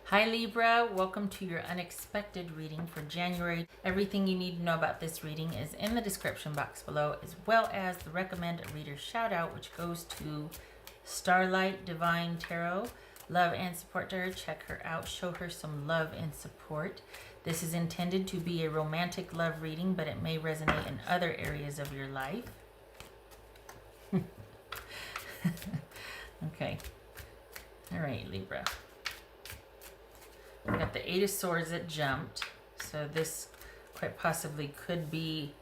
Hi Libra, welcome to your unexpected reading for January. Everything you need to know about this reading is in the description box below, as well as the recommend a reader shout out, which goes to Starlight Divine Tarot. Love and support to her. Check her out. Show her some love and support. This is intended to be a romantic love reading, but it may resonate in other areas of your life. Okay. All right, Libra. We got the Eight of Swords that jumped. So this quite possibly could be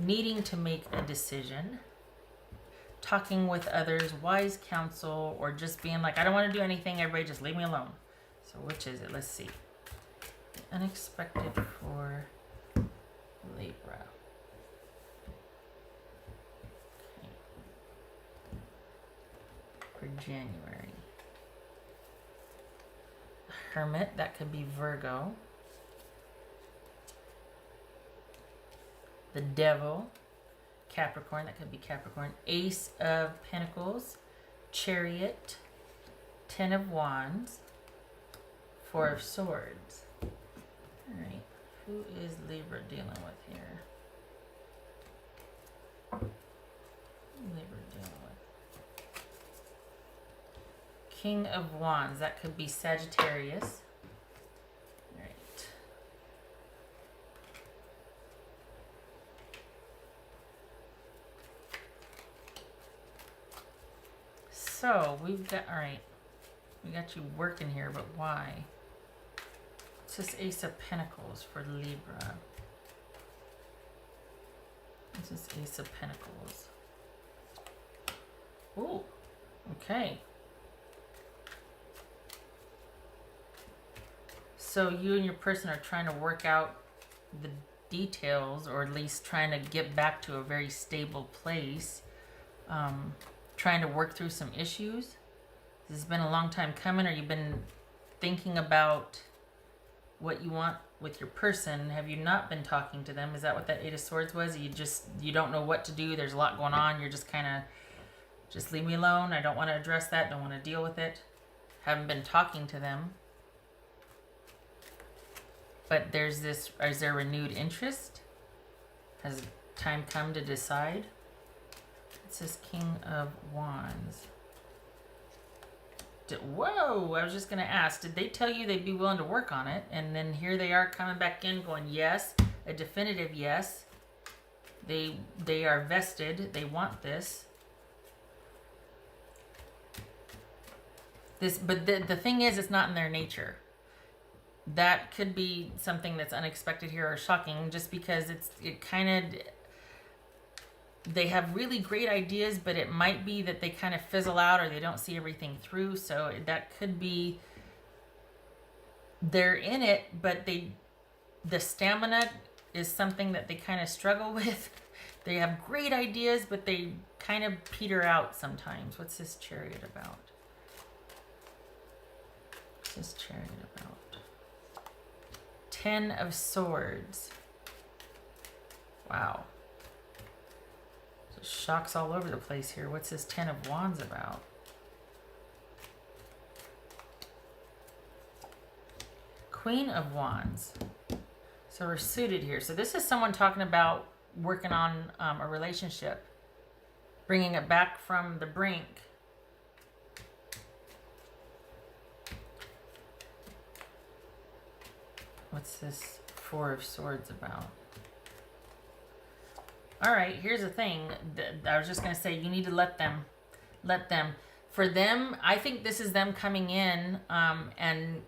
needing to make a decision, talking with others, wise counsel, or just being like, I don't want to do anything, everybody just leave me alone. So which is it? Let's see. The unexpected for Libra. Okay. For January. Hermit, that could be Virgo. The Devil, Capricorn, that could be Capricorn. Ace of Pentacles, Chariot, Ten of Wands, Four of Swords. All right, who is Libra dealing with here? Libra dealing with King of Wands, that could be Sagittarius. All right. So we've got, all right, we got you working here, but why? It's this Ace of Pentacles for Libra. This is Ace of Pentacles. Ooh, okay. So you and your person are trying to work out the details, or at least trying to get back to a very stable place. Trying to work through some issues. This has been a long time coming, or you've been thinking about what you want with your person. Have you not been talking to them? Is that what that Eight of Swords was? You don't know what to do. There's a lot going on. You're just kind of, just leave me alone. I don't want to address that. Don't want to deal with it. Haven't been talking to them. But there's this, is there renewed interest? Has time come to decide? It says King of Wands. Whoa, I was just going to ask, did they tell you they'd be willing to work on it? And then here they are coming back in going, yes, a definitive yes. They are vested. They want this. But the thing is, it's not in their nature. That could be something that's unexpected here or shocking, just because they have really great ideas, but it might be that they kind of fizzle out, or they don't see everything through. So that could be, they're in it, but the stamina is something that they kind of struggle with. They have great ideas, but they kind of peter out sometimes. What's this Chariot about? What's this Chariot about? Ten of Swords. Wow. So shocks all over the place here. What's this Ten of Wands about? Queen of Wands. So we're suited here. So this is someone talking about working on a relationship. Bringing it back from the brink. What's this Four of Swords about? All right, here's the thing. I was just going to say, you need to let them. For them, I think this is them coming in and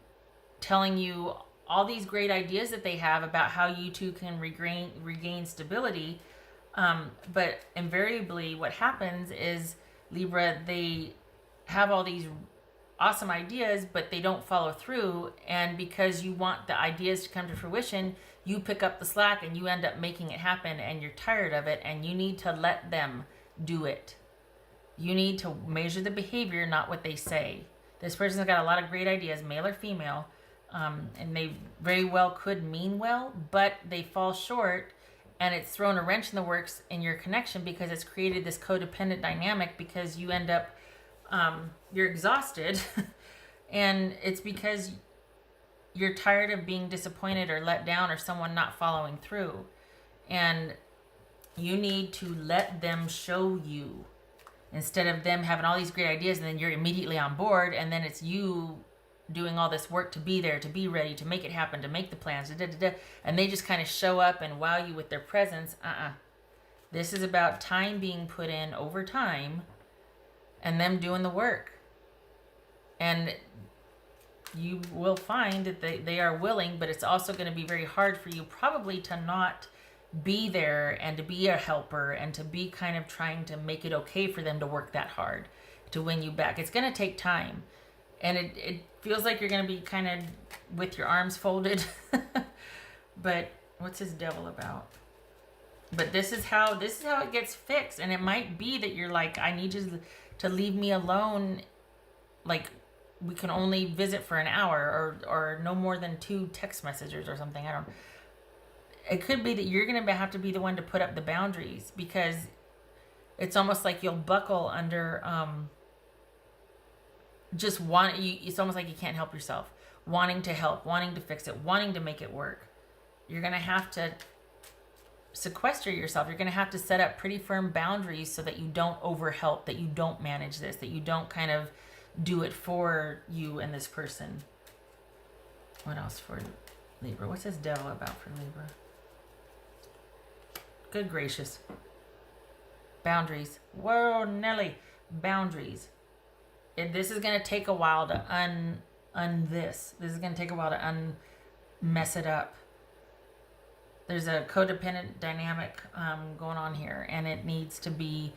telling you all these great ideas that they have about how you two can regain stability. But invariably what happens is, Libra, they have all these awesome ideas, but they don't follow through. And because you want the ideas to come to fruition, you pick up the slack and you end up making it happen, and you're tired of it, and you need to let them do it. You need to measure the behavior, not what they say. This person's got a lot of great ideas, male or female, and they very well could mean well, but they fall short, and it's thrown a wrench in the works in your connection, because it's created this codependent dynamic, because you end up you're exhausted and it's because you're tired of being disappointed or let down or someone not following through. And you need to let them show you, instead of them having all these great ideas and then you're immediately on board, and then it's you doing all this work to be there, to be ready, to make it happen, to make the plans, and they just kind of show up and wow you with their presence. This is about time being put in over time and them doing the work. And you will find that they are willing, but it's also going to be very hard for you probably to not be there and to be a helper and to be kind of trying to make it okay for them to work that hard to win you back. It's going to take time. And it feels like you're going to be kind of with your arms folded. But what's this devil about? But this is how it gets fixed. And it might be that you're like, I need you to leave me alone. Like, we can only visit for an hour, or no more than 2 text messages or something. I don't. It could be that you're going to have to be the one to put up the boundaries, because it's almost like you'll buckle under it's almost like you can't help yourself. Wanting to help, wanting to fix it, wanting to make it work. You're going to have to sequester yourself. You're going to have to set up pretty firm boundaries so that you don't overhelp, that you don't manage this, that you don't kind of do it for you and this person. What else for Libra? What's this devil about for Libra? Good gracious. Boundaries. Whoa, Nelly. Boundaries. This is going to take a while to this. This is going to take a while to mess it up. There's a codependent dynamic going on here, and it needs to be,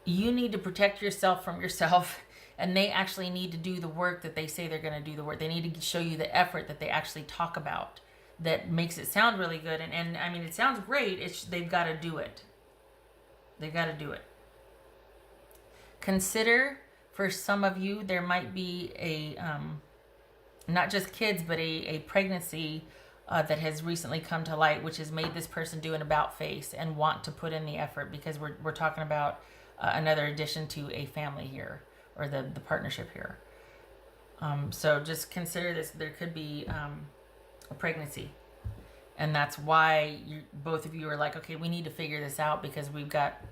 you need to protect yourself from yourself, and they actually need to do the work that they say they're going to do the work. They need to show you the effort that they actually talk about that makes it sound really good. And I mean, it sounds great. They've got to do it. They've got to do it. Consider, for some of you, there might be a, not just kids, but a pregnancy that has recently come to light, which has made this person do an about face and want to put in the effort, because we're talking about another addition to a family here, or the partnership here. So just consider this. There could be a pregnancy. And that's why both of you are like, okay, we need to figure this out, because we've got,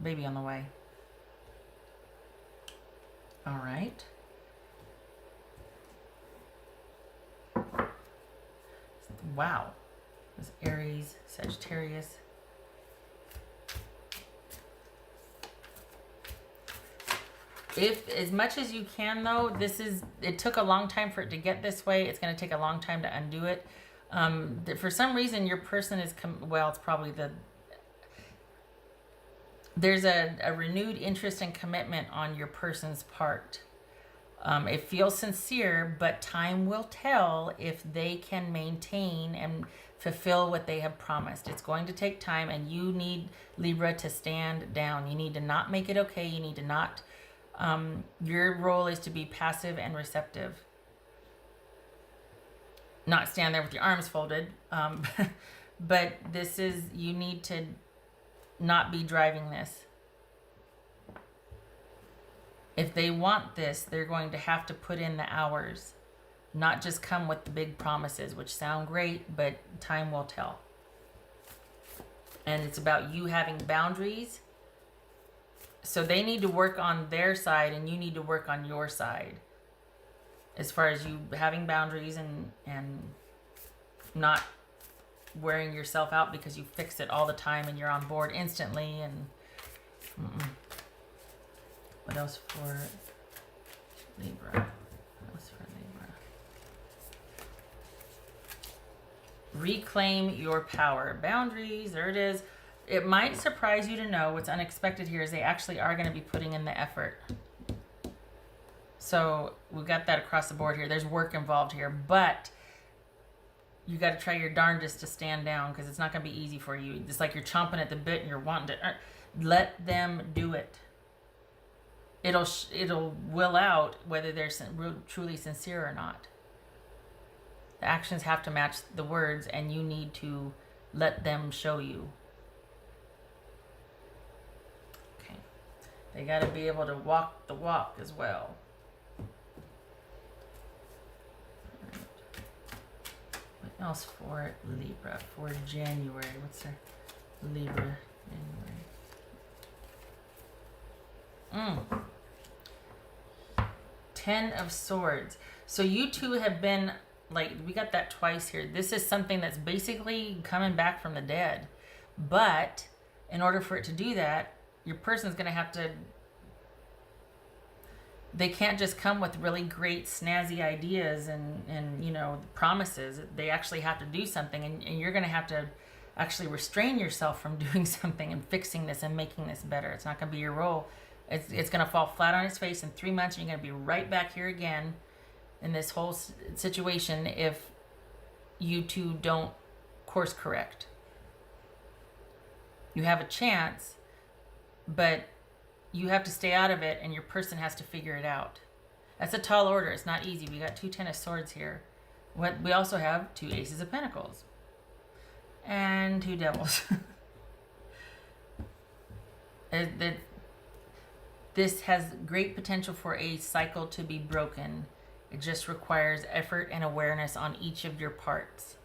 baby on the way. All right. Wow. This Aries, Sagittarius. If, as much as you can, though, it took a long time for it to get this way. It's going to take a long time to undo it. For some reason, your person is, it's probably there's a renewed interest and commitment on your person's part. It feels sincere, but time will tell if they can maintain and fulfill what they have promised. It's going to take time, and you need, Libra, to stand down. You need to not make it okay. You need to not, your role is to be passive and receptive. Not stand there with your arms folded. But you need to not be driving this. If they want this, they're going to have to put in the hours, not just come with the big promises, which sound great, but time will tell. And it's about you having boundaries. So they need to work on their side, and you need to work on your side. As far as you having boundaries and not wearing yourself out because you fix it all the time and you're on board instantly. And what else for Libra? What else for Libra? Reclaim your power. Boundaries, there it is. It might surprise you to know what's unexpected here is they actually are going to be putting in the effort. So we've got that across the board here. There's work involved here, but you got to try your darndest to stand down, because it's not going to be easy for you. It's like you're chomping at the bit and you're wanting to. Let them do it. It'll will out whether they're truly sincere or not. The actions have to match the words, and you need to let them show you. Okay. They got to be able to walk the walk as well. else for Libra for January? What's their Libra January? 10 of Swords. So you two have been, like, we got that twice here. This is something that's basically coming back from the dead. But in order for it to do that, your person's going to have to, they can't just come with really great snazzy ideas and you know, promises. They actually have to do something, and you're going to have to actually restrain yourself from doing something and fixing this and making this better. It's not going to be your role. It's going to fall flat on its face in 3 months, and you're going to be right back here again in this whole situation if you two don't course correct. You have a chance, but you have to stay out of it, and your person has to figure it out. That's a tall order. It's not easy. We got 2 10 of Swords here. What we also have 2 Aces of Pentacles and 2 Devils. This has great potential for a cycle to be broken. It just requires effort and awareness on each of your parts.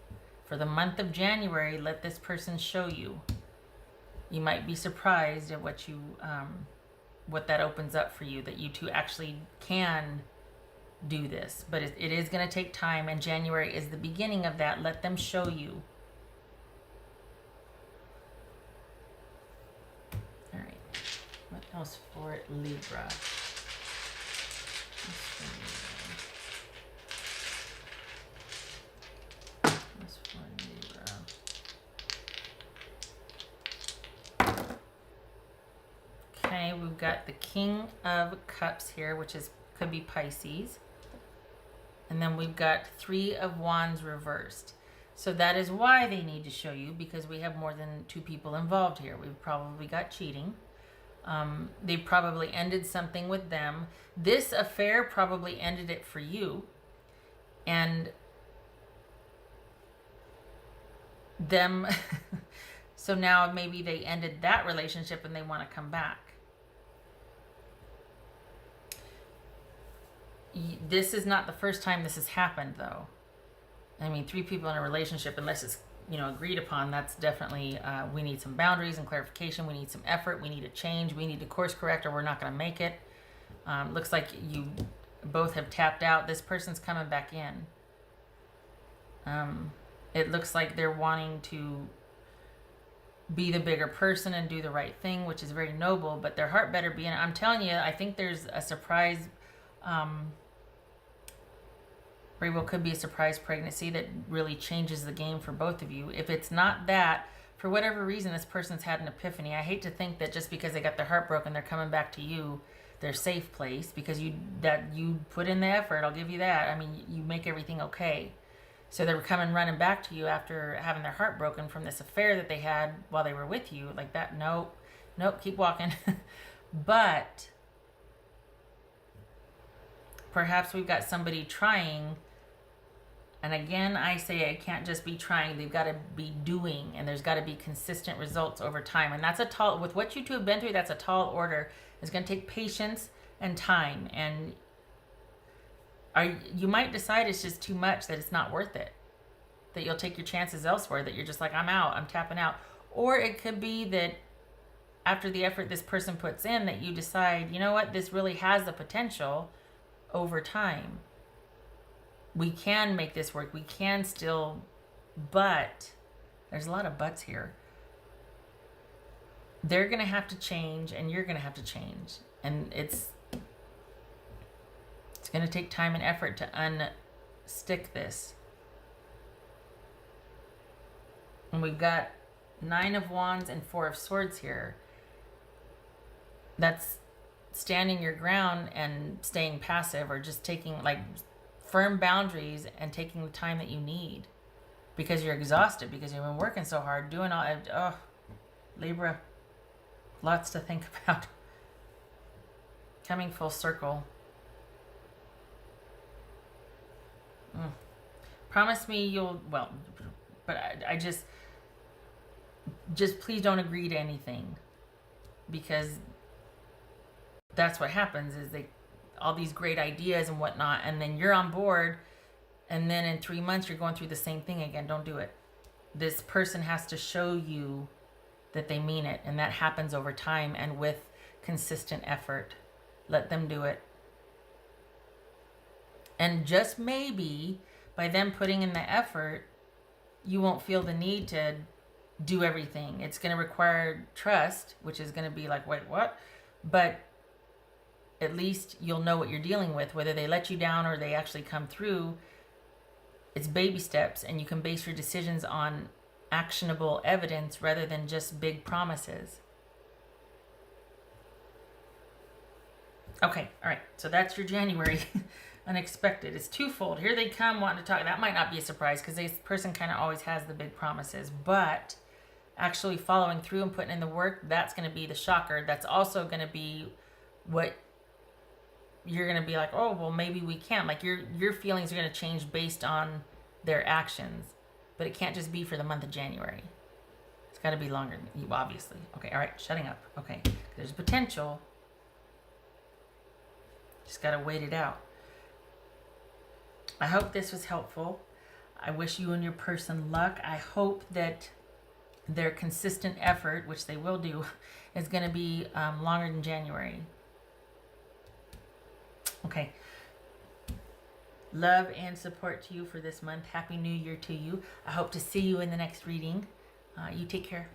For the month of January, let this person show you. You might be surprised at what that opens up for you, that you two actually can do this. But it is going to take time, and January is the beginning of that. Let them show you. All right. What else for Libra? What's for Libra? Okay, we've got the King of Cups here, which could be Pisces. And then we've got 3 of Wands reversed. So that is why they need to show you, because we have more than 2 people involved here. We've probably got cheating. They probably ended something with them. This affair probably ended it for you. And them, so now maybe they ended that relationship and they want to come back. This is not the first time this has happened, though. I mean, 3 people in a relationship, unless it's, you know, agreed upon, that's definitely, we need some boundaries and clarification. We need some effort. We need a change. We need to course correct, or we're not going to make it. Looks like you both have tapped out. This person's coming back in. It looks like they're wanting to be the bigger person and do the right thing, which is very noble, but their heart better be in it. I'm telling you, I think there's a surprise, very well could be a surprise pregnancy that really changes the game for both of you. If it's not that, for whatever reason, this person's had an epiphany. I hate to think that just because they got their heart broken, they're coming back to you, their safe place, because you put in the effort. I'll give you that. I mean, you make everything okay. So they're coming running back to you after having their heart broken from this affair that they had while they were with you. Like that, nope, keep walking. But perhaps we've got somebody trying. And again, I say it can't just be trying. They've got to be doing, and there's got to be consistent results over time. And that's a tall, with what you two have been through, that's a tall order. It's going to take patience and time. And you might decide it's just too much, that it's not worth it, that you'll take your chances elsewhere, that you're just like, I'm out, I'm tapping out. Or it could be that after the effort this person puts in, that you decide, you know what, this really has the potential over time. We can make this work. We can still, but there's a lot of buts here. They're going to have to change, and you're going to have to change. And it's going to take time and effort to unstick this. And we've got 9 of Wands and 4 of Swords here. That's standing your ground and staying passive, or just taking like firm boundaries and taking the time that you need, because you're exhausted, because you've been working so hard, doing all, Libra, lots to think about. Coming full circle. Promise me you'll, well, but I just please don't agree to anything, because that's what happens, is all these great ideas and whatnot, and then you're on board, and then in 3 months you're going through the same thing again. Don't do it. This person has to show you that they mean it, and that happens over time and with consistent effort. Let them do it. And just maybe by them putting in the effort, you won't feel the need to do everything. It's going to require trust, which is going to be like, wait, what? But at least you'll know what you're dealing with, whether they let you down or they actually come through. It's baby steps, and you can base your decisions on actionable evidence rather than just big promises. Okay, all right, so that's your January. Unexpected. It's twofold. Here they come wanting to talk. That might not be a surprise because this person kind of always has the big promises, but actually following through and putting in the work, that's going to be the shocker. That's also going to be what you're going to be like, oh, well, maybe we can. Like your feelings are going to change based on their actions, but it can't just be for the month of January. It's got to be longer than you, obviously. Okay, all right, shutting up. Okay, there's potential. Just got to wait it out. I hope this was helpful. I wish you and your person luck. I hope that their consistent effort, which they will do, is going to be longer than January. Okay. Love and support to you for this month. Happy New Year to you. I hope to see you in the next reading. You take care.